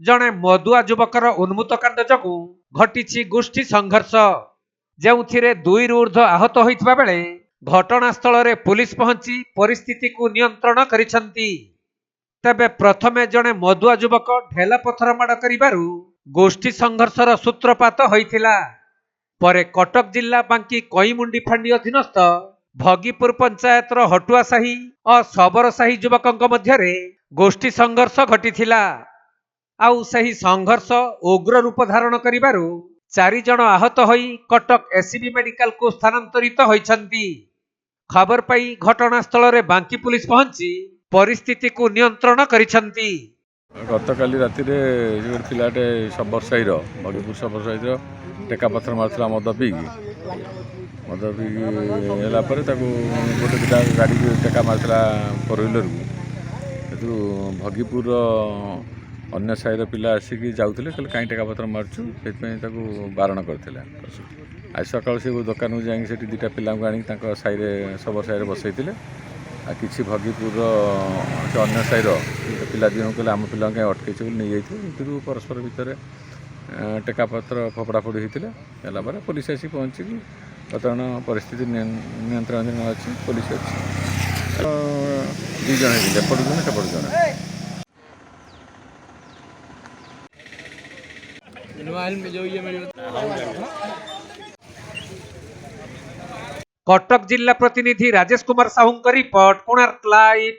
जणे मदुआ युवकर उन्मुक्त कांड जगु घटिछि गोष्ठी संघर्ष जेउथिरे 2 रु ऊर्ध्व आहत होइतबा बेले घटनास्थल रे पुलिस पहुंची परिस्थिति को नियंत्रण करिसंती। तबे प्रथमे जणे मदुआ युवक ढेला पथर माड़ करिबारु गोष्ठी संघर्षर सूत्रपात होइथिला। परे कटक जिल्ला बांकी कईमुंडी फांडी अधीनस्थ भगीपुर पंचायतर हटुआ साही और सबर साही युवकंक मध्यरे गोष्ठी संघर्ष घटिथिला। आउ सही संघर्ष उग्र रूप धारण करिबारु 4 जन आहत होई कटक एससीबी मेडिकल को स्थानांतरित होइछंती। खबर पाई घटनास्थल रे बांकी पुलिस पहुंची परिस्थिति को नियंत्रण करिछंती। गतकाली राति रे जे पिलाटे सबवर साहिर भगीपुर सबवर साहिर टेका पत्थर मारथला मद पीकी होला पर ताकू गोटे दुटा गाड़ी टेका मारथला फोर व्हीलर को भगीपुर अन्य साहिर पिला आसिक जाऊे कहीं टेका पत्थर मार्चु से बारण करते। आज सकाल से दुकान को जाकि दुटा पिला आनी साहिर सब साहिर बसई कि भगीपुर अन्य साहिर पिला दिन कहले आम पिला कहीं अटकई नहीं जाइए परस्पर भितर टेका पत्र फोपड़ा फोड़ी होता है। पुलिस आसी पहुँचिक बर्तमान परिस्थिति नियंत्रण अच्छी पुलिस अच्छी 2 जन एपट जन सेपट जन। कटक जिला प्रतिनिधि राजेश कुमार साहू रिपोर्ट कोणार्क लाइव।